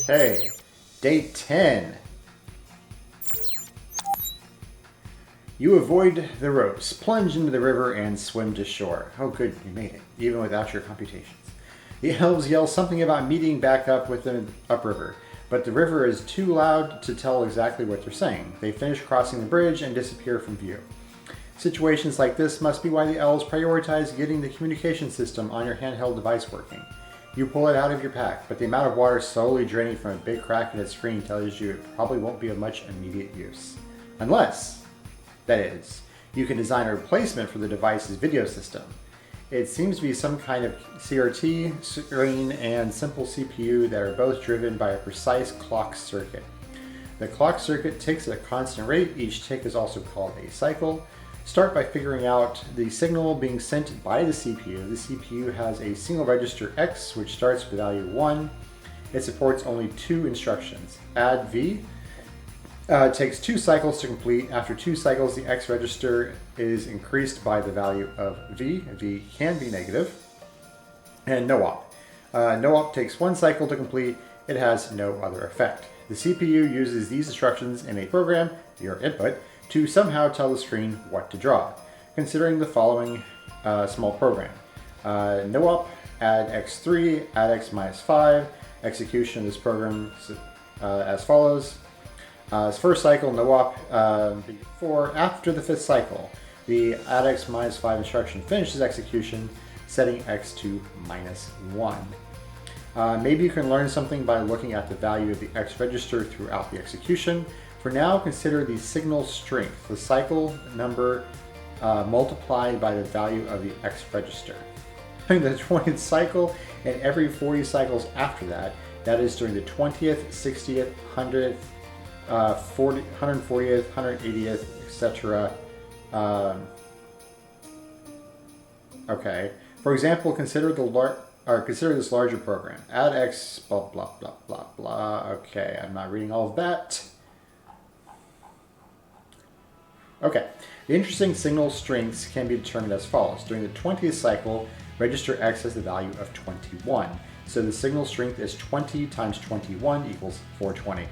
Okay, day 10. You avoid the ropes, plunge into the river, and swim to shore. Oh good, you made it, even without your computations. The elves yell something about meeting back up with them upriver, but the river is too loud to tell exactly what they're saying. They finish crossing the bridge and disappear from view. Situations like this must be why the elves prioritize getting the communication system on your handheld device working. You pull it out of your pack, but the amount of water slowly draining from a big crack in its screen tells you it probably won't be of much immediate use. Unless, that is, you can design a replacement for the device's video system. It seems to be some kind of CRT, screen, and simple CPU that are both driven by a precise clock circuit. The clock circuit ticks at a constant rate. Each tick is also called a cycle. Start by figuring out the signal being sent by the CPU. The CPU has a single register X, which starts with the value 1. It supports only 2 instructions. Add V. Takes 2 cycles to complete. After 2 cycles, the X register is increased by the value of V. V can be negative. And no op. No op takes 1 cycle to complete. It has no other effect. The CPU uses these instructions in a program, your input, to somehow tell the screen what to draw. Considering the following small program. No op, add x3, add x minus 5. Execution of this program as follows. First cycle, no op, 4. After the 5th cycle, the add x minus 5 instruction finishes execution, setting x to -1. Maybe you can learn something by looking at the value of the X register throughout the execution. For now, consider the signal strength, the cycle number multiplied by the value of the X register. During the 20th cycle and every 40 cycles after that, that is during the 20th, 60th, 100th, 140th, 180th, etc. Okay. For example, consider this larger program. Add x, blah, blah, blah, blah, blah. Okay, I'm not reading all of that. Okay, the interesting signal strengths can be determined as follows. During the 20th cycle, register X has the value of 21. So the signal strength is 20 times 21 equals 420.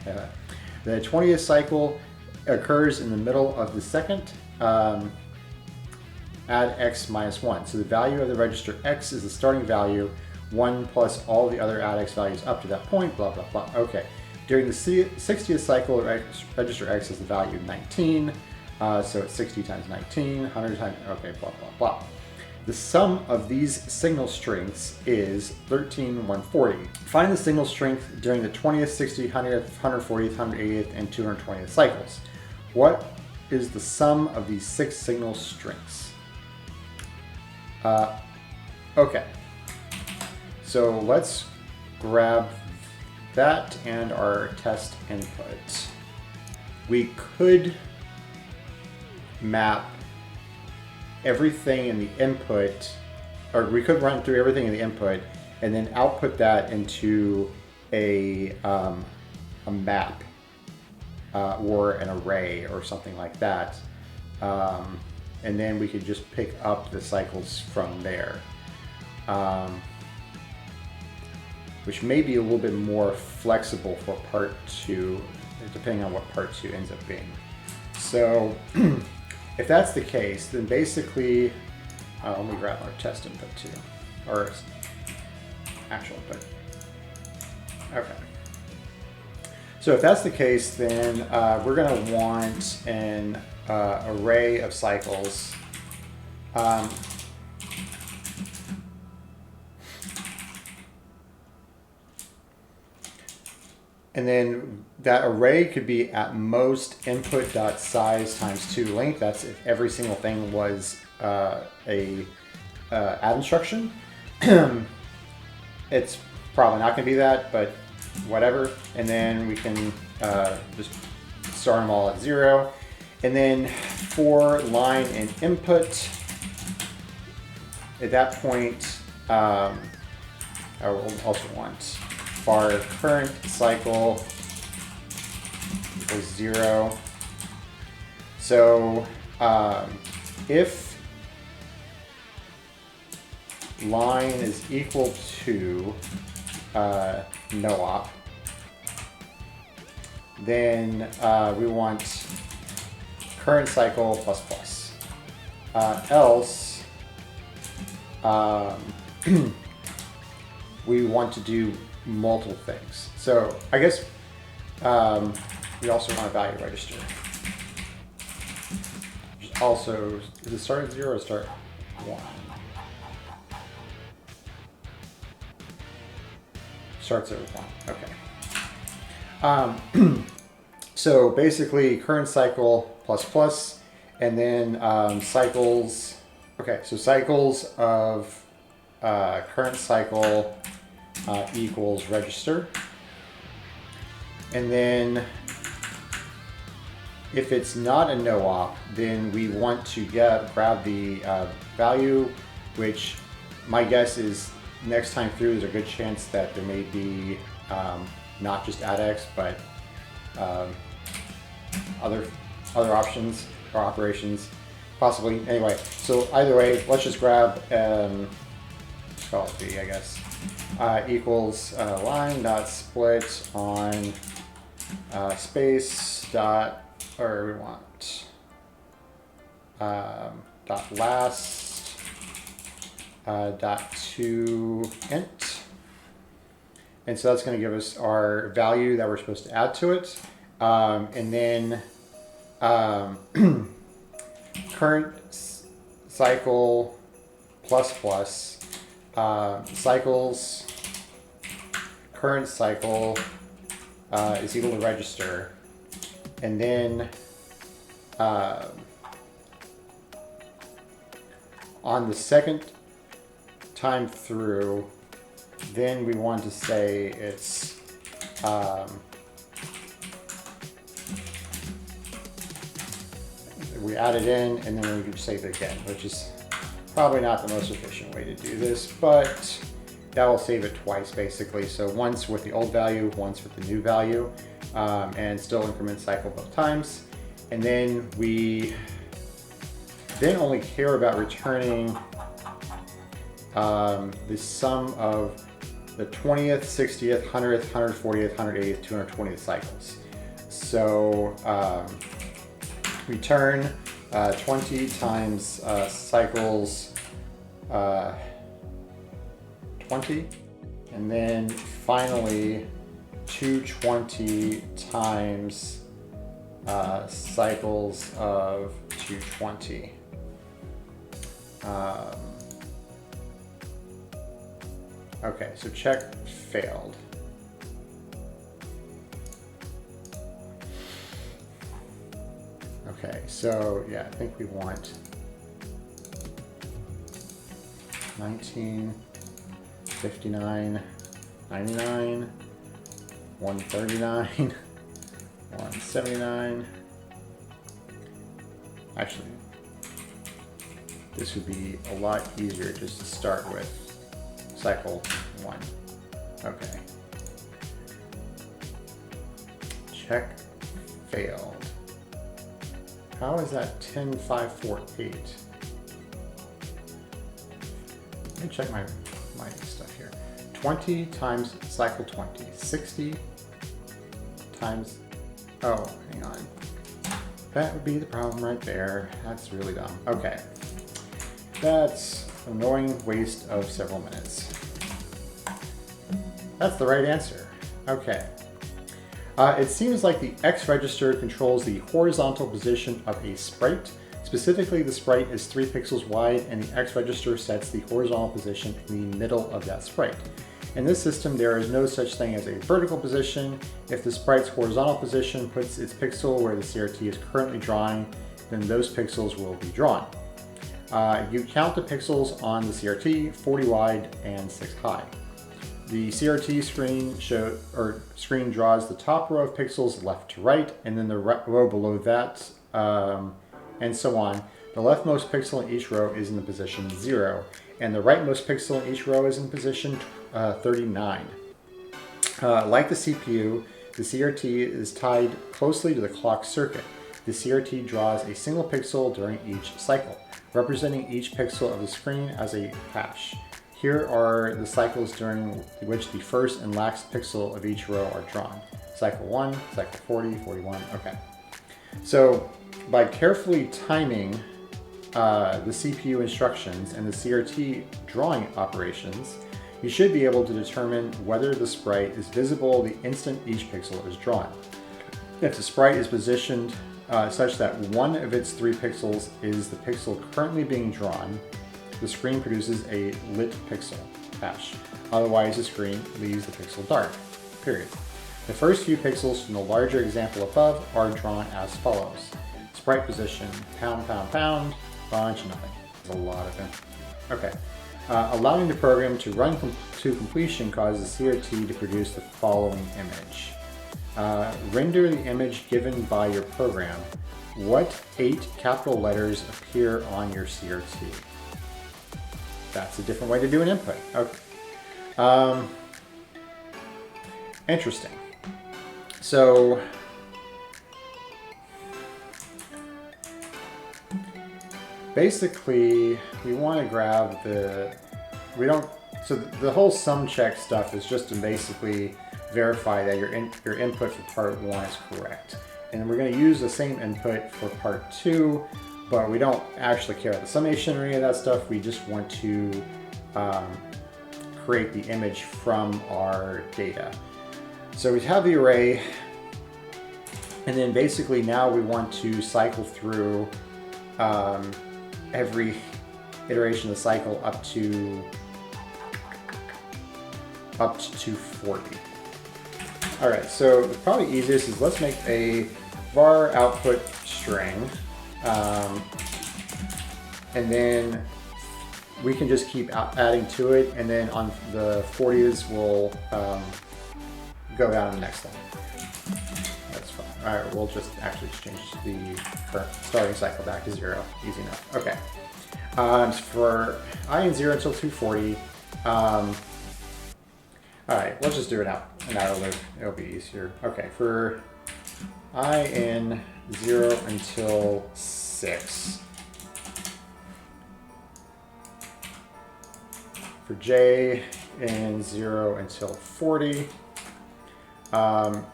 The 20th cycle occurs in the middle of the second. Add X minus 1. So the value of the register X is the starting value, 1 plus all the other add X values up to that point, blah, blah, blah. Okay. During the 60th cycle, register X is the value 19. So it's 60 times 19, 100 times, okay, blah, blah, blah. The sum of these signal strengths is 13,140. Find the signal strength during the 20th, 60th, 100th, 140th, 180th, and 220th cycles. What is the sum of these 6 signal strengths? Okay. So let's grab that and our test input. We could map everything in the input, or we could run through everything in the input and then output that into a map or an array or something like that. And then we could just pick up the cycles from there. Which may be a little bit more flexible for part 2, depending on what part 2 ends up being. So if that's the case, then basically, let me grab our test input too, or actual input. Okay. So if that's the case, then we're going to want an array of cycles. And then that array could be at most input.size times 2 length. That's if every single thing was a add instruction. It's probably not going to be that, but whatever. And then we can just start them all at 0. And then for line and input, at that point, I will also want our current cycle equals 0. So if line is equal to no op, then we want current cycle plus plus. Else, we want to do multiple things. So I guess we also want a value register. Also, does it start at 0 or start 1? Starts at 1, okay. So basically current cycle plus plus, and then cycles, okay, so cycles of current cycle equals register. And then if it's not a no-op, then we want to grab the value, which my guess is next time through there's a good chance that there may be not just add-x, but other options or operations, possibly. Anyway, so either way, let's just grab, let's call it B, I guess, equals line dot split on space dot, or we want dot last dot to int, and so that's going to give us our value that we're supposed to add to it, and then current cycle plus plus cycles current cycle is equal to register, and then on the second time through, then we want to say it's we add it in, and then we can save it again, which is probably not the most efficient way to do this, but that will save it twice basically. So once with the old value, once with the new value, and still increment cycle both times. And then we then only care about returning the sum of the 20th, 60th, 100th, 140th, 180th, 220th cycles. So return 20 times cycles 20, and then finally 220 times cycles of 220. Okay, so check failed. Okay, so yeah, I think we want 19, 59, 99, 139, 179. Actually, this would be a lot easier just to start with cycle 1. Okay. Check failed. How is that 10548? Let me check my stuff here. 20 times cycle 20. 60 times, oh, hang on. That would be the problem right there. That's really dumb. Okay. That's an annoying waste of several minutes. That's the right answer. Okay. It seems like the X register controls the horizontal position of a sprite. Specifically, the sprite is 3 pixels wide, and the X register sets the horizontal position in the middle of that sprite. In this system, there is no such thing as a vertical position. If the sprite's horizontal position puts its pixel where the CRT is currently drawing, then those pixels will be drawn. You count the pixels on the CRT, 40 wide and 6 high. The CRT screen draws the top row of pixels left to right, and then the row below that, and so on. The leftmost pixel in each row is in the position 0, and the rightmost pixel in each row is in position 39. Like the CPU, the CRT is tied closely to the clock circuit. The CRT draws a single pixel during each cycle, representing each pixel of the screen as a hash. Here are the cycles during which the first and last pixel of each row are drawn. cycle 1, cycle 40, 41, okay. So by carefully timing the CPU instructions and the CRT drawing operations, you should be able to determine whether the sprite is visible the instant each pixel is drawn. If the sprite is positioned such that one of its 3 pixels is the pixel currently being drawn, the screen produces a lit pixel hash. Otherwise, the screen leaves the pixel dark, period. The first few pixels from the larger example above are drawn as follows. Sprite position, pound, pound, pound, bunch, nothing. There's a lot of them. Okay. Allowing the program to run to completion causes CRT to produce the following image. Render the image given by your program. What 8 capital letters appear on your CRT? That's a different way to do an input. Okay. Interesting. So basically, we want to grab so the whole sum check stuff is just to basically verify that your input for part 1 is correct. And we're going to use the same input for part 2, but we don't actually care about the summation or any of that stuff. We just want to create the image from our data. So we have the array, and then basically now we want to cycle through every iteration of the cycle up to 40. All right, so the probably easiest is let's make a var output string, and then we can just keep adding to it, and then on the 40s we'll go down to the next line. That's fine. All right, we'll just actually change the current starting cycle back to 0. Easy enough. Okay. For I in 0 until 240. All right, let's just do an outer loop. It'll be easier. Okay, for I in 0 until 6. For j in 0 until 40.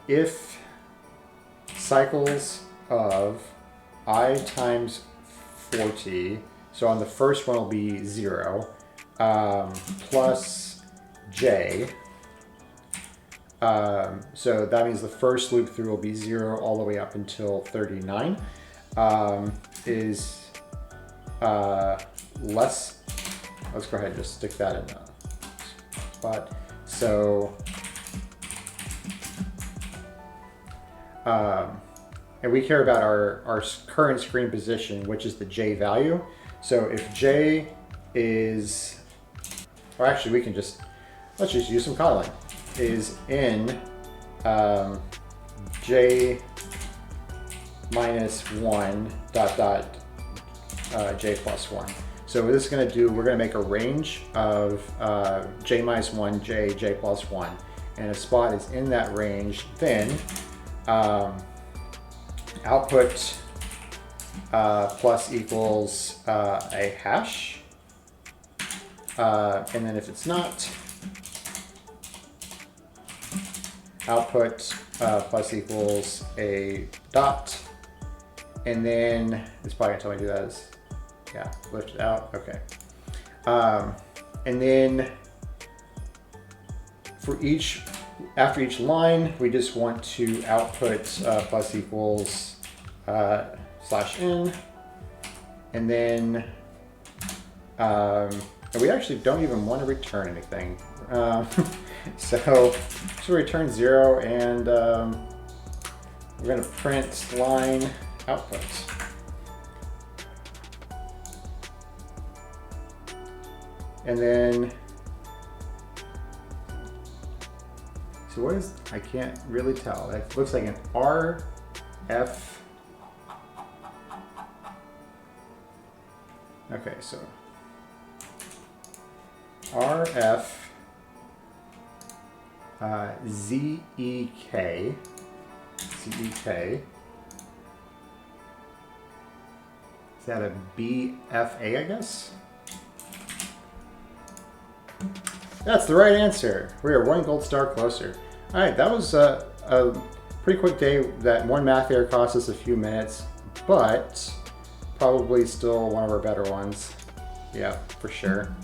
If cycles of I times 40, so on the first one will be 0, plus j. So that means the first loop through will be 0 all the way up until 39, is less. Let's go ahead and just stick that in a spot. So, and we care about our current screen position, which is the j value. So if j is, or actually we can just, let's just use some Kotlin, is in j minus 1 dot dot j plus 1. So what this is going to do, we're going to make a range of j minus 1, j plus 1. And if spot is in that range, then output plus equals a hash. And then if it's not, output plus equals a dot. And then it's probably going to tell me to do that as, yeah, lift it out. Okay. And then for after each line, we just want to output plus equals /n, and then and we actually don't even want to return anything. So return 0, and we're going to print line output. And then, so what is, I can't really tell. It looks like an RF. Okay, so RF ZEK. Is that a BFA, I guess? That's the right answer. We are 1 gold star closer. All right, that was a Pretty quick day. That one math error cost us a few minutes, but probably still one of our better ones. Yeah, for sure.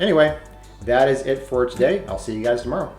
Anyway, that is it for today. I'll see you guys tomorrow.